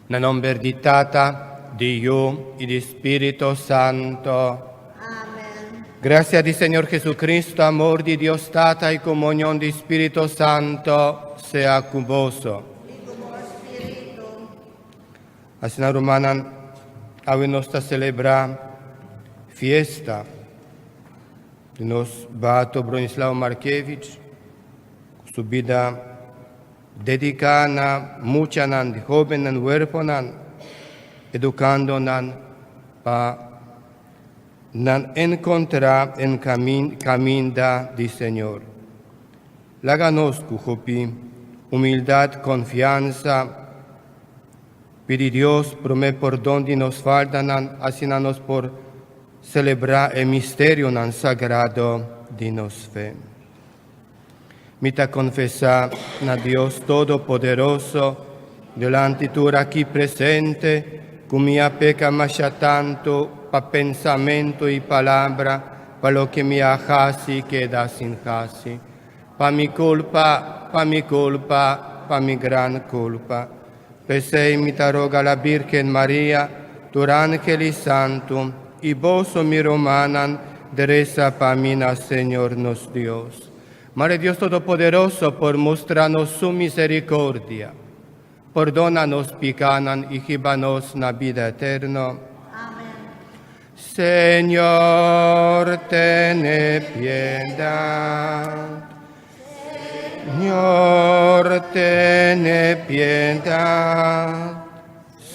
Nel nome di Tata, di Io e di Spirito Santo. Amen. Gracia di Señor Jesucristo, amor di Dios Tata y comunión de Espíritu Santo sea con vos. Así na romana, hoy nos celebra fiesta de nos bato Bronislav Markevich, su vida dedicada mucha de jóvenes y huérfanos, educando para encontrar en camino del Señor. Láganos, Cujopi, humildad, confianza, pide Dios, promete por donde nos faltan, así nos por celebrar el misterio sagrado de nos fe. Mita confesar a Dios Todopoderoso, delante tú aquí presente, con mi peca masha tanto, pa pensamiento y palabra, pa lo que me hasi queda sin casi, pa mi culpa, pa mi gran culpa. Pesei mi roga la Virgen María, tu ángel santo, y vos mi romanan, dereza pa mina Señor nos Dios. Madre Dios Todopoderoso, por mostrarnos su misericordia, perdónanos picanan y gibanos na vida eterna. Amen. Señor, ten piedad. Señor, ten piedad.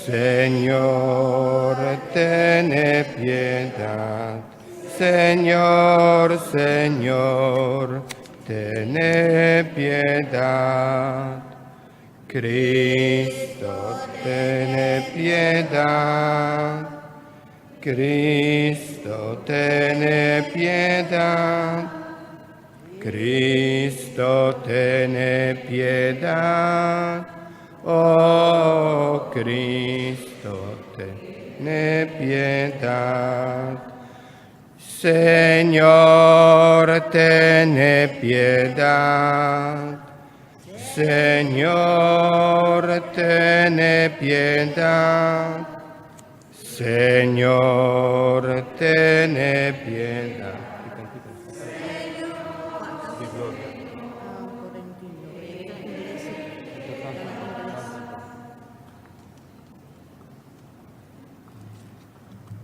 Señor, ten piedad. Señor, Señor, ten piedad. Cristo, ten piedad. Cristo, ten piedad. Cristo, ten piedad. Oh, Cristo, ten piedad. Señor, ten piedad. Señor, ten piedad. Señor, ten piedad.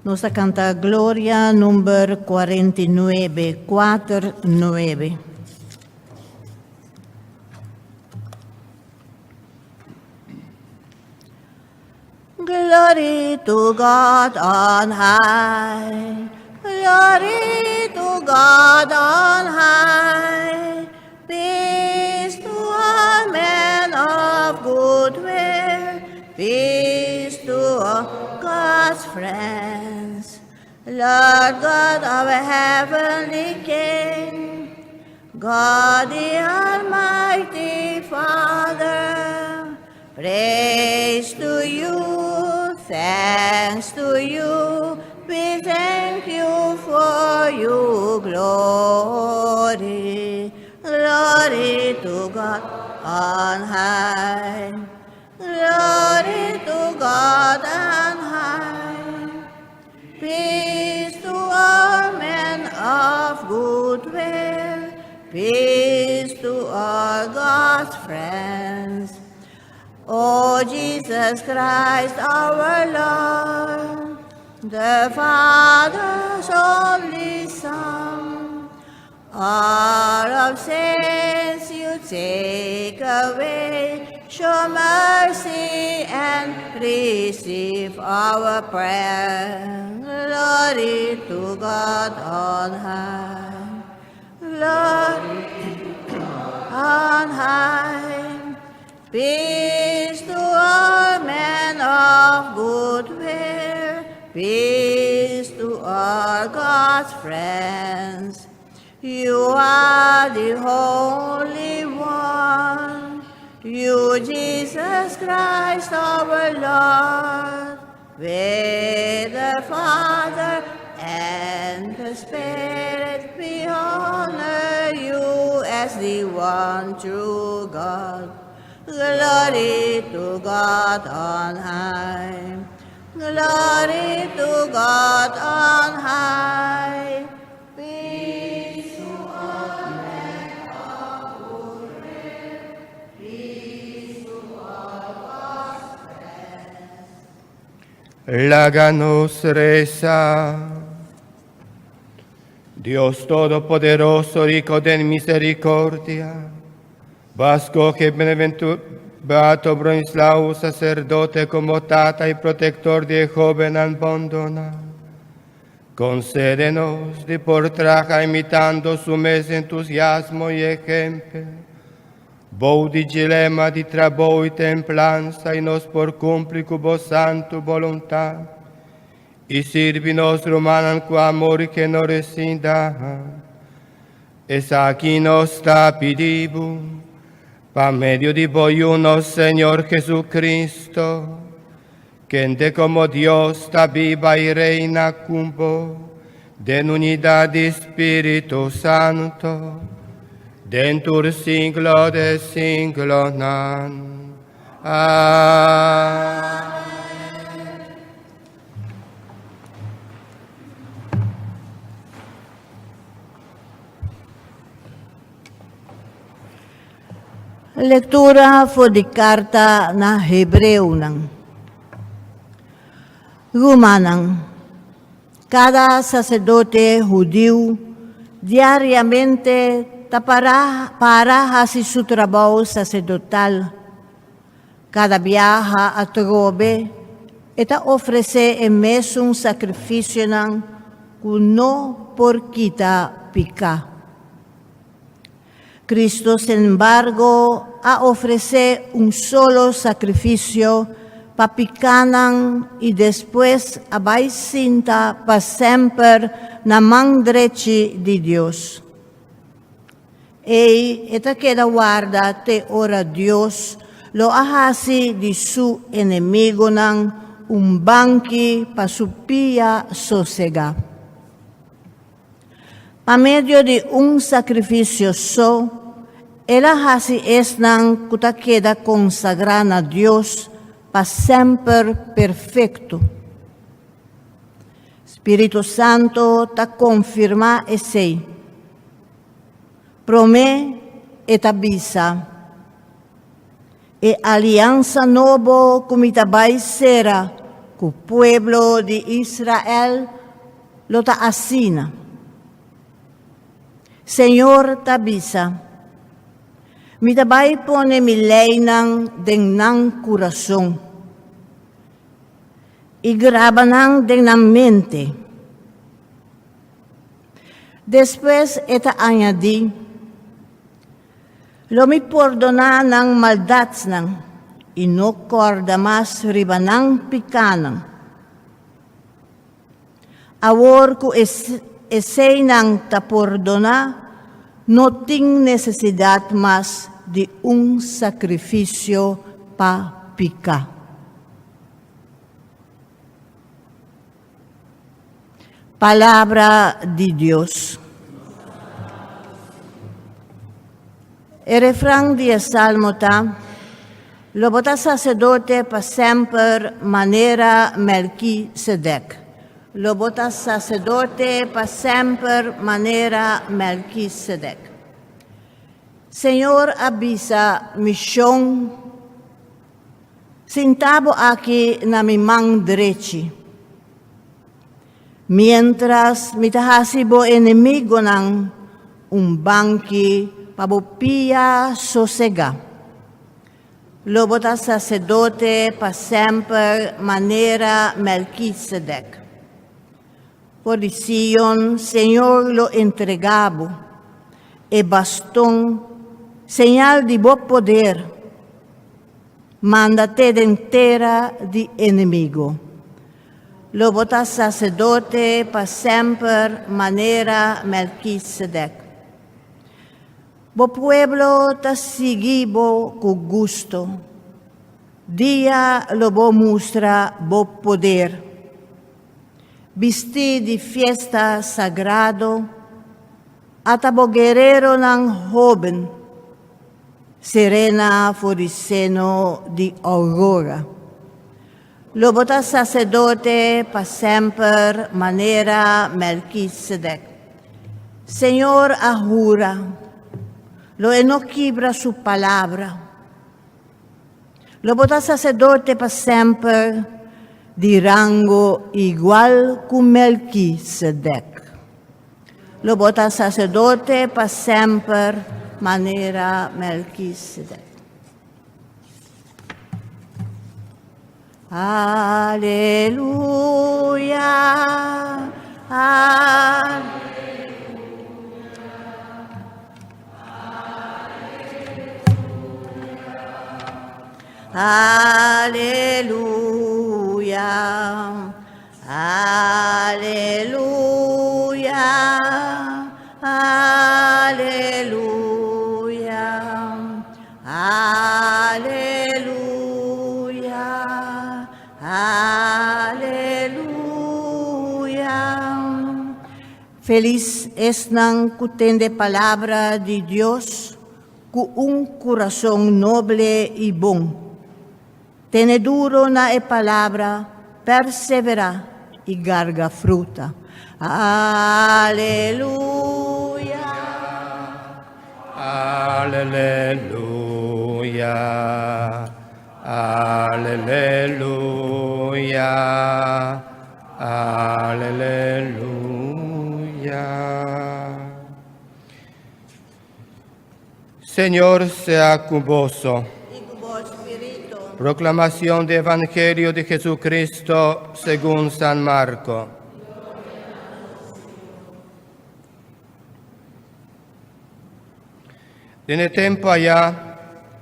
Nos canta Gloria number 49, 49. Glory to God on high. Glory to God on high. Peace to all men of good will. Peace to all God's friends. Lord God, our heavenly King, God the Almighty Father, praise to you, thanks to you, we thank you for your glory. Glory to God on high. Glory to God on high. Peace to all men of good will. Peace to all God's friends. O Jesus Christ our Lord, the Father's only Son, all of sins you take away. Show mercy and receive our prayer. Glory to God on high. Glory on high. Peace to all men of good will. Peace to all God's friends. You are the Holy One. You, Jesus Christ our Lord, with the Father and the Spirit, we honor you as the one true God. Glory to God on high. Glory to God on high. Peace to all men of good will. Peace to all God's friends. Láganos rezar. Dios Todopoderoso, rico de misericordia, vasco que beato Bronislao, sacerdote, conmotata y protector de joven abandonado, concédenos de por traja imitando su mes entusiasmo y ejemplo, vos di dilema di trabajo y templanza y nos por cumplir cubo santo voluntad, y sirvinos romanan con amor que no rescinda. Es aquí nos está pidiendo, pa medio de vos, Señor Jesucristo, quien de como Dios está viva y reina con vos, de unidad de Espíritu Santo, dentro del siglo de siglos. Amén. Lectura fue de carta na Hebreo nang. Rumanan, cada sacerdote judío diariamente para hacer su trabajo sacerdotal. Cada viaja a trobe eta ofrece en mes un sacrificio nang no por quita pica. Cristo, sin embargo, ha ofrecido un solo sacrificio para picanan y después abaicinta para siempre na mano derecha de Dios. Y esta queda guarda te ora Dios lo hace de su enemigo nan un banqui para su pia sosega. A medio de un sacrificio ela hace es nan que queda consagrada a Dios para siempre perfecto. Espíritu Santo ta confirma ese. Promete et avisa. E alianza novo comitabay será con el pueblo de Israel lo ta asina. Señor tabisa, mi tabay pone mi ley den nang corazón y graba nang den nang mente. Después eta añadí, lo mi perdona nang maldats nang y no corda más ribanang picanang. Awor ko ese nang ta perdona, no tiene necesidad más de un sacrificio pa pica. Palabra de Dios. El refrán de Salmo ta, lo bota sacerdote pa siempre manera Melquisedec. Lo bota sacerdote pa siempre manera Melquisedec. Señor avisa misión, sentado aquí na mi mano derecha. Mientras mi tahasibo enemigo ng un banqui pabopia sosega. Lo bota sacerdote pa siempre manera Melquisedec. Por Sion, Señor lo entregabo, e bastón, señal de bo poder, mándate de entera de enemigo. Lo bota sacerdote pa siempre manera Melquisedec. Bo pueblo ta seguibo con gusto, día lo bo mustra bo poder. Vestí de fiesta sagrado, atabo guerrero ng joven, Serena Foriceno di Aurora. Lobota sacerdote pa semper manera Melquisedec. Señor Ahura, lo enoquibra su palabra. Lobota sacerdote pa semper di rango igual con Melquisedec. Lobota sacerdote pa semper manera Melquisedec. Aleluya. Aleluya. Aleluya. Aleluya. Aleluya. Aleluya. Feliz es nang kutende palabra de Dios con un corazón noble y bon. Tene duro na e palabra, persevera y garga fruta. Aleluya. Aleluya. Aleluya. Aleluya. Señor sea con vos. Proclamación del Evangelio de Jesucristo según San Marco. En el tiempo allá,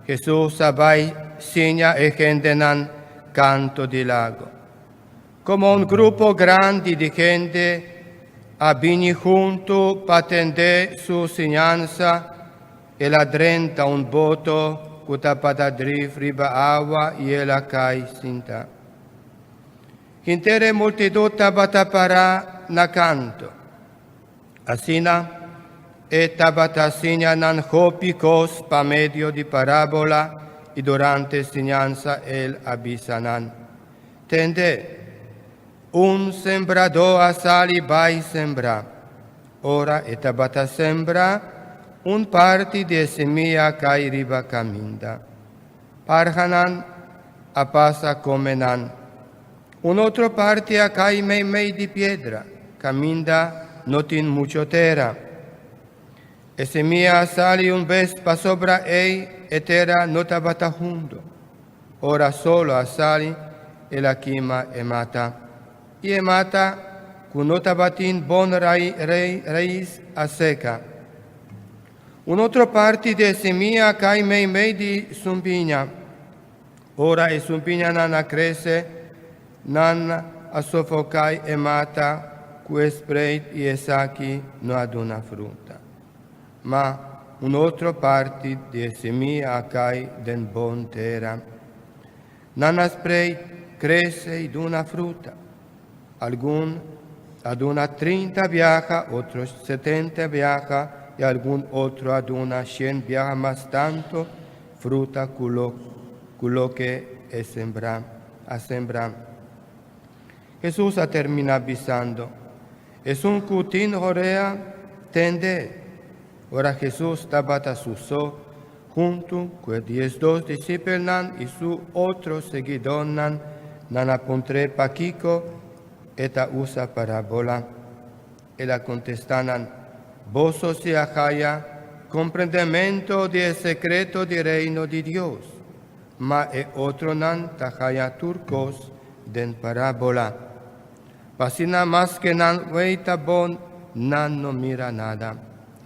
Jesús abai signa e gendenan canto di lago. Como un grupo grande de gente avvini junto para atender su enseñanza e la drenta un boto cuta patadri friba agua y el acai sinta. Intere multitud tabata para na canto. Asina e tabata signa nan hopicos pa medio di parabola y durante enseñanza el abisanan. Tende, un sembrador asali vai sembra. Ora e tabata sembra un parte de semilla cai riba caminda. Parhanan a pasa comenan. Un otro parte a cai mei di piedra. Caminda no tin mucho terra. E semilla sali un vez pa sobra ei e terra no tabata junto. Ora solo a sali e la quima e mata. E mata cu no tabatin bon raiz a seca. Un otro parte de semilla cai mei di sumpiña. Ora e sumpiña nana crece, nana a sofocai e mata, que spreit e esaki no aduna fruta. Ma un otro parte de semilla cai den bon terra. Nana spreit crece y duna fruta. Algún aduna 30 viaja, otros 70 viaja, y algún otro aduna 100 viaja más tanto fruta culo que es sembra. Jesús termina avisando. Es un cutín jorea tende. Ora Jesús tabata suso junto con 12 discípulos y su otro seguidor nan apuntre paquico eta usa parábola. Ela contestanan. Vos se haya comprendimiento del secreto del reino de Dios, ma e otro nan tajaya turcos den parábola. Pasina más que nan veita bon, nan no mira nada.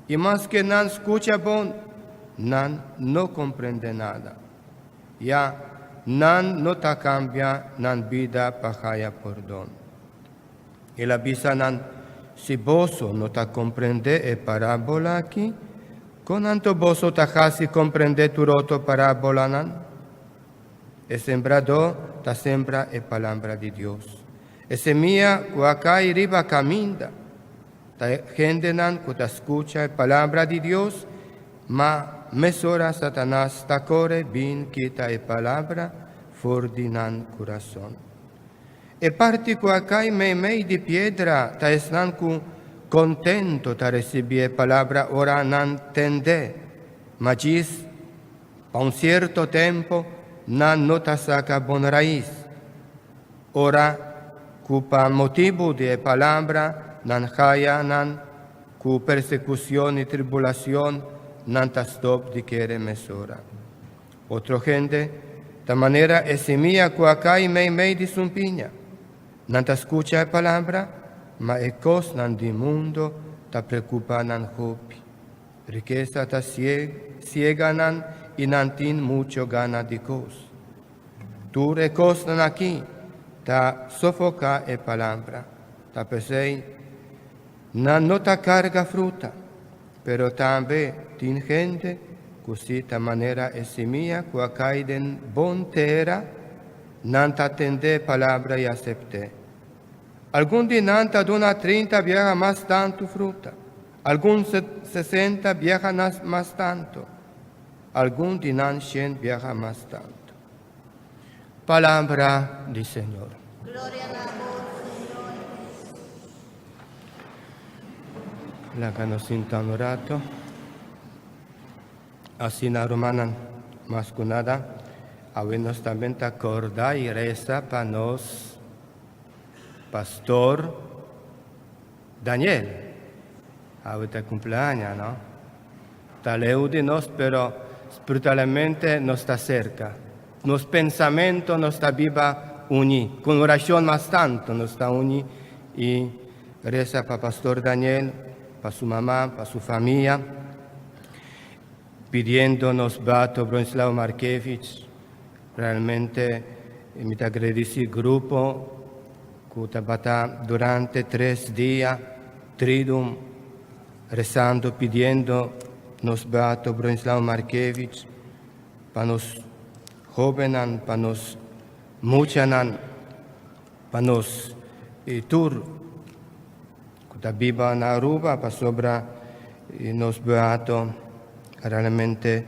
Y más que nan escucha bon, nan no comprende nada. Ya, nan no ta cambia, nan vida pajaya perdón. Y la bisa nan si vos no ta comprende e parábola aquí, con anto vos ta hasi comprende tu roto parábola nan. E sembrador ta sembra e palabra de Dios. E semilla cuacai riba caminda. Ta gente nan que ta escucha e palabra de Dios, ma mesora Satanás tacore bin kita e palabra fordinan corazon. E parti quacai mei di piedra ta esnan cu contento ta recibie palabra ora nan tende, magis pa un cierto tempo nan nota saca bon raiz. Ora cu pa motivo de palabra nan haya nan cu persecución y tribulación nan ta stop di quere mesora. Otro gente, ta manera esimia quacai mei di sumpiña. Non ta escucha palabra, ma e cos nan di mundo ta preocupa nan hopi. Riqueza ta ciega nan y nan tin mucho gana di cos. Tu e cos nan aquí ta sofoca e palabra. Ta pesei nan no ta carga fruta, pero tambe tin gente così ta manera esimia qua caiden bon terra nan ta tende palabra y acepte. Algún dinanta dona 30 viaja más tanto fruta, algún 60 viaja más tanto, algún dinan 100 viaja más tanto. Palabra del Señor. Gloria a vos, Señor. La que nos sintan orato, así na romana más que nada, a nos también te acorda y reza para nos, Pastor Daniel, ahorita cumpleaños, ¿no? Está lejos de nos, pero espiritualmente nos está cerca. Nos pensamientos nos está viva uni, con oración más tanto nos está uni y reza para Pastor Daniel, para su mamá, para su familia, pidiéndonos Bato Bronislav Markevich, realmente mi agradeci grupo Kutabata durante 3 días, tridum, rezando, pidiendo nos Beato Bronislav Markevich, para nos jóvenes, para nos muchanan, para nos tur, Kutabiba na Aruba, para sobra nos Beato, realmente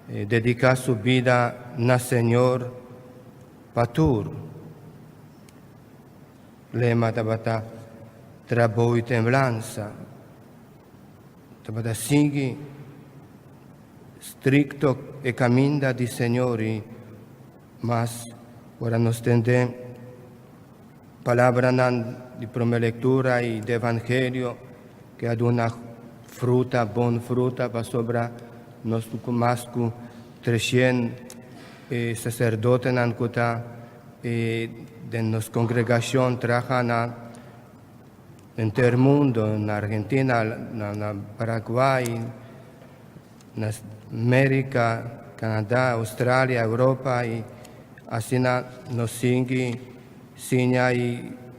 dedicar su vida na Señor, patur. Lema tabata trabalho e temblança, tabata sigue stricto e caminda di Signore, mas ora nos tende palavra di prima lettura e di Evangelio che ad una fruta, buona fruta, pa sobra nos mascu 300 sacerdote nan kuta de nos congregación trabajan en todo el mundo, en Argentina, en Paraguay, en América, Canadá, Australia, Europa, y así nos sigue, y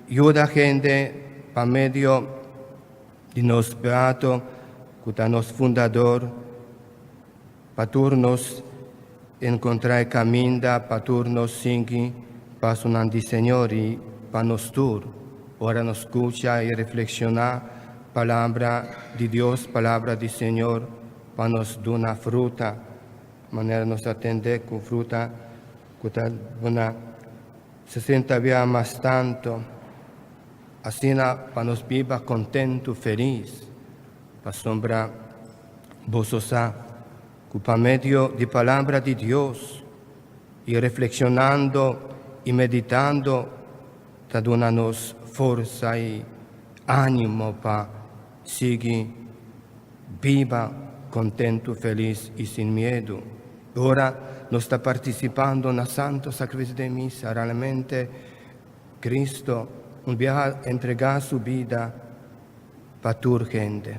ayuda a gente para medio de nos beato, que nos fundador, para turnos encontrar caminda, para turnos sigue, passo nan di Signore, pa nos tur, ora nos escucha y reflexiona, palabra di Dios, palabra di Señor, pa nos dona fruta, manera nos atende con fruta, que una 60 via más tanto, así pa nos viva contento, feliz, pa sombra bososa, que pa medio di palabra di Dios, y reflexionando, y meditando, te dona-nos forza e ánimo para seguir viva, contento, feliz y sin miedo. Ora nos está participando en el Santo Sacrificio de Misa. Realmente Cristo viaja a entregar su vida para tu gente.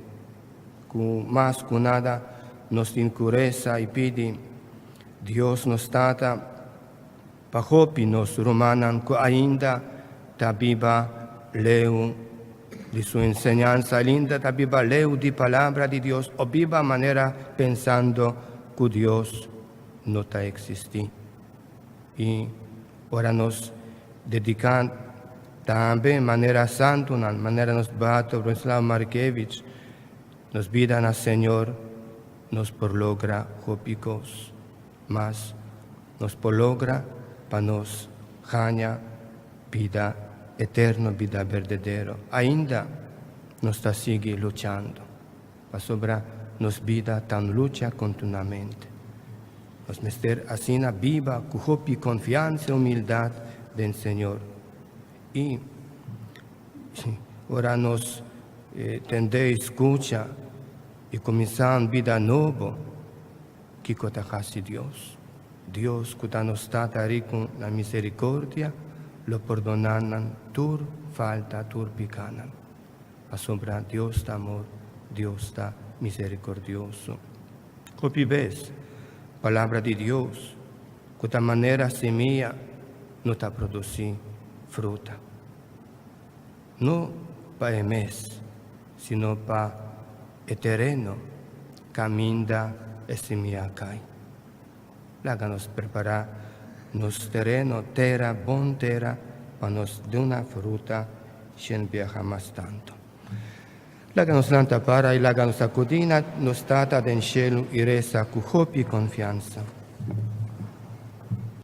Más que nada nos incureza y pide Dios nos trata pa hopi nos romanan que ainda ta viva leu di sua enseñanza, ainda ta viva leu di palabra di Dios, o viva manera pensando que Dios no ta existi. Y ora nos dedican también manera santa, manera nos Beato Bronislav Markevich, nos vidan al Señor, nos prologra hopicos, mas nos prologra para nos ganhar vida eterna, vida verdadeira. Ainda nos está sigue lutando, para sobra nos vida tan lucha continuamente. Nos mester assim viva, com hopi confiança e humildade do Senhor. E ora nos tende escuta e começar uma vida nova, que cota faz Deus. Deus que nos está rico na misericórdia, lo perdonanan tur falta, tur picanan. A sobra Deus está amor, Deus está misericordioso. Hopi vez, palavra de Deus, que da maneira semilla não está produzindo fruta. Não para mês, sino para eterno, caminha e semilla cai. Laga nos preparar nos terreno, terra, bom terra, para nos dar uma fruta, sem viajar mais tanto. Laga nos lanta para e laga nos acudina, nos tata den cielo e reza com hopi confiança.